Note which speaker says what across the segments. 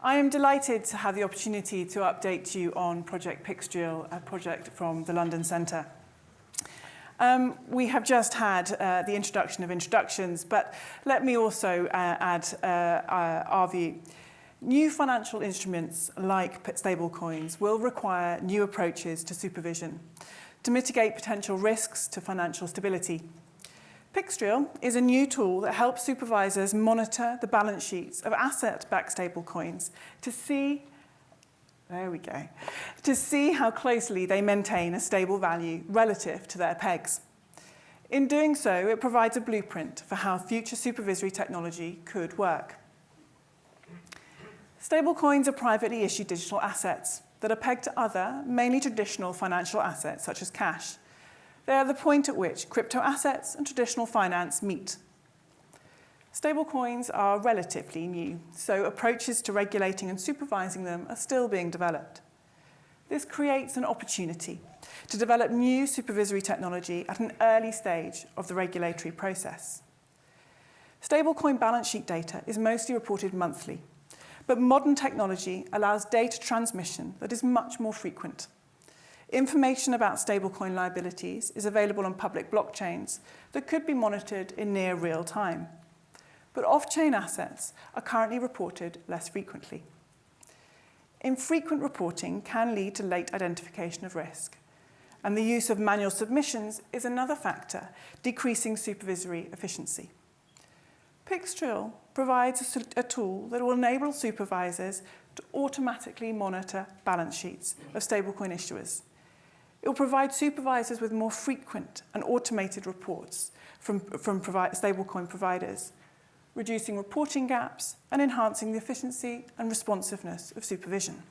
Speaker 1: I am delighted to have the opportunity to update you on Project Pyxtrial, a project from the London Centre. We have just had the introduction of introductions, but let me also add our view. New financial instruments like stablecoins will require new approaches to supervision to mitigate potential risks to financial stability. Pyxtrial is a new tool that helps supervisors monitor the balance sheets of asset-backed stablecoins to see how closely they maintain a stable value relative to their pegs. In doing so, it provides a blueprint for how future supervisory technology could work. Stablecoins are privately issued digital assets that are pegged to other, mainly traditional financial assets such as cash. They are the point at which cryptoassets and traditional finance meet. Stablecoins are relatively new, so approaches to regulating and supervising them are still being developed. This creates an opportunity to develop new supervisory technology at an early stage of the regulatory process. Stablecoin balance sheet data is mostly reported monthly, but modern technology allows data transmission that is much more frequent. Information about stablecoin liabilities is available on public blockchains that could be monitored in near real time. But off-chain assets are currently reported less frequently. Infrequent reporting can lead to late identification of risk, and the use of manual submissions is another factor, decreasing supervisory efficiency. Pyxtrial provides a tool that will enable supervisors to automatically monitor balance sheets of stablecoin issuers. It will provide supervisors with more frequent and automated reports from stablecoin providers, reducing reporting gaps and enhancing the efficiency and responsiveness of supervision.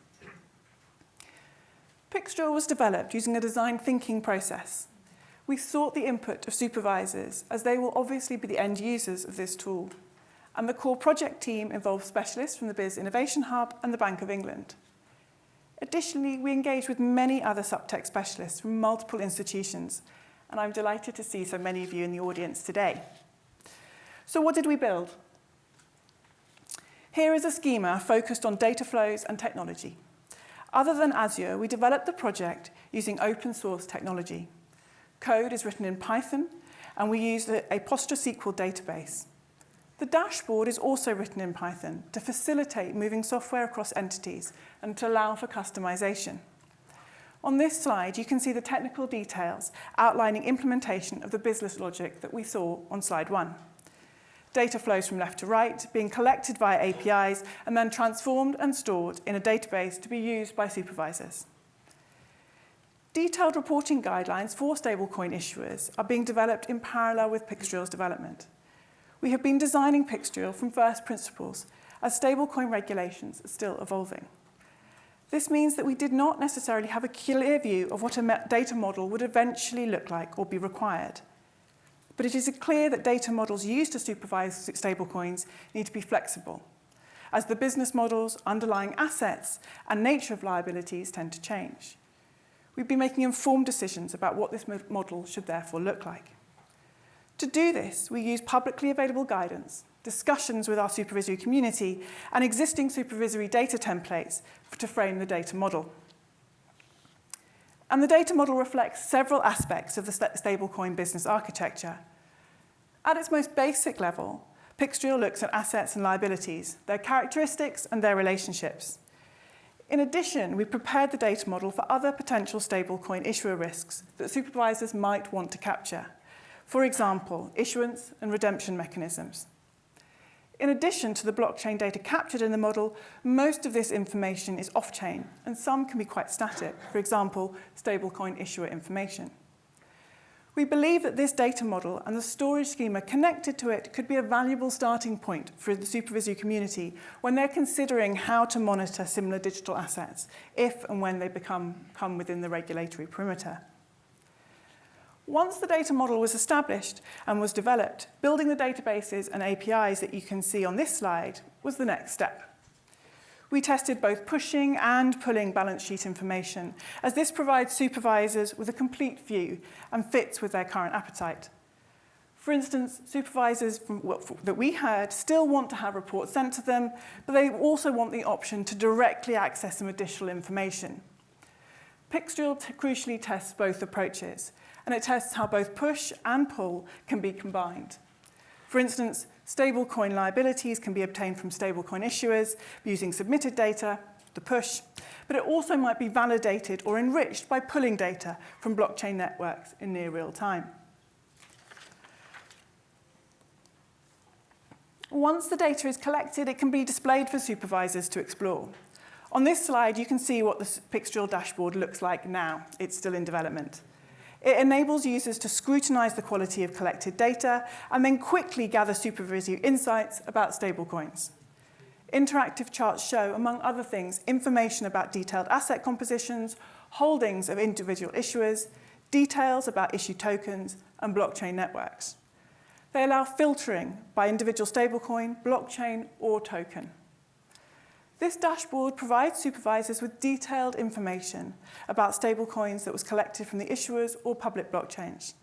Speaker 1: Pyxtrial was developed using a design thinking process. We sought the input of supervisors, as they will obviously be the end users of this tool, and the core project team involves specialists from the BIS Innovation Hub and the Bank of England. Additionally, we engaged with many other subtech specialists from multiple institutions, and I'm delighted to see so many of you in the audience today. So what did we build? Here is a schema focused on data flows and technology. Other than Azure, we developed the project using open source technology. Code is written in Python, and we used a PostgreSQL database. The dashboard is also written in Python to facilitate moving software across entities and to allow for customization. On this slide, you can see the technical details outlining implementation of the business logic that we saw on slide 1. Data flows from left to right, being collected via APIs and then transformed and stored in a database to be used by supervisors. Detailed reporting guidelines for stablecoin issuers are being developed in parallel with Pyxtrial's development. We have been designing Pyxtrial from first principles, as stablecoin regulations are still evolving. This means that we did not necessarily have a clear view of what a data model would eventually look like or be required. But it is clear that data models used to supervise stablecoins need to be flexible, as the business models, underlying assets, and nature of liabilities tend to change. We've been making informed decisions about what this model should therefore look like. To do this, we use publicly available guidance, discussions with our supervisory community, and existing supervisory data templates to frame the data model. And the data model reflects several aspects of the stablecoin business architecture. At its most basic level, Pyxtrial looks at assets and liabilities, their characteristics and their relationships. In addition, we prepared the data model for other potential stablecoin issuer risks that supervisors might want to capture. For example, issuance and redemption mechanisms. In addition to the blockchain data captured in the model, most of this information is off-chain, and some can be quite static, for example, stablecoin issuer information. We believe that this data model and the storage schema connected to it could be a valuable starting point for the supervisory community when they're considering how to monitor similar digital assets, if and when they come within the regulatory perimeter. Once the data model was established and was developed, building the databases and APIs that you can see on this slide was the next step. We tested both pushing and pulling balance sheet information, as this provides supervisors with a complete view and fits with their current appetite. For instance, supervisors that we heard still want to have reports sent to them, but they also want the option to directly access some additional information. Pyxtrial crucially tests both approaches, and it tests how both push and pull can be combined. For instance, stablecoin liabilities can be obtained from stablecoin issuers using submitted data, the push, but it also might be validated or enriched by pulling data from blockchain networks in near real time. Once the data is collected, it can be displayed for supervisors to explore. On this slide, you can see what the Pyxtrial dashboard looks like now. It's still in development. It enables users to scrutinize the quality of collected data and then quickly gather supervisory insights about stablecoins. Interactive charts show, among other things, information about detailed asset compositions, holdings of individual issuers, details about issued tokens, and blockchain networks. They allow filtering by individual stablecoin, blockchain, or token. This dashboard provides supervisors with detailed information about stablecoins that was collected from the issuers or public blockchains.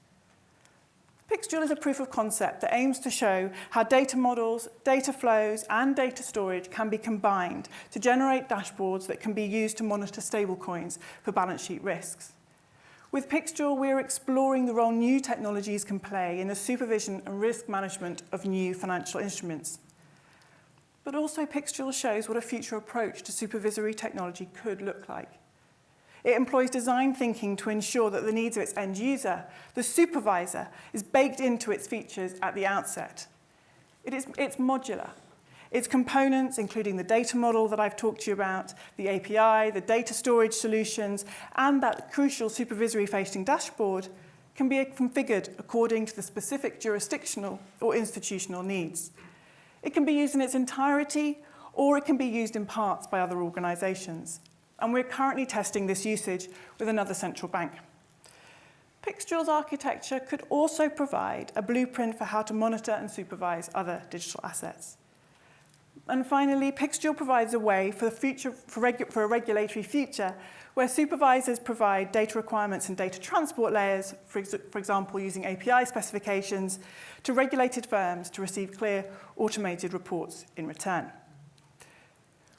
Speaker 1: Pyxtrial is a proof of concept that aims to show how data models, data flows, and data storage can be combined to generate dashboards that can be used to monitor stablecoins for balance sheet risks. With Pyxtrial, we're exploring the role new technologies can play in the supervision and risk management of new financial instruments. But also, Pyxtrial shows what a future approach to supervisory technology could look like. It employs design thinking to ensure that the needs of its end user, the supervisor, is baked into its features at the outset. It's modular. Its components, including the data model that I've talked to you about, the API, the data storage solutions, and that crucial supervisory-facing dashboard, can be configured according to the specific jurisdictional or institutional needs. It can be used in its entirety, or it can be used in parts by other organizations. And we're currently testing this usage with another central bank. Pyxtrial's architecture could also provide a blueprint for how to monitor and supervise other digital assets. And finally, Pyxtrial provides a way for a regulatory future where supervisors provide data requirements and data transport layers, for example, using API specifications, to regulated firms to receive clear, automated reports in return.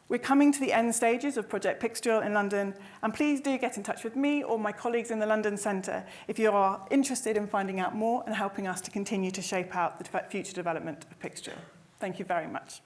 Speaker 1: We're coming to the end stages of Project Pyxtrial in London, and please do get in touch with me or my colleagues in the London Centre if you are interested in finding out more and helping us to continue to shape out the future development of Pyxtrial. Thank you very much.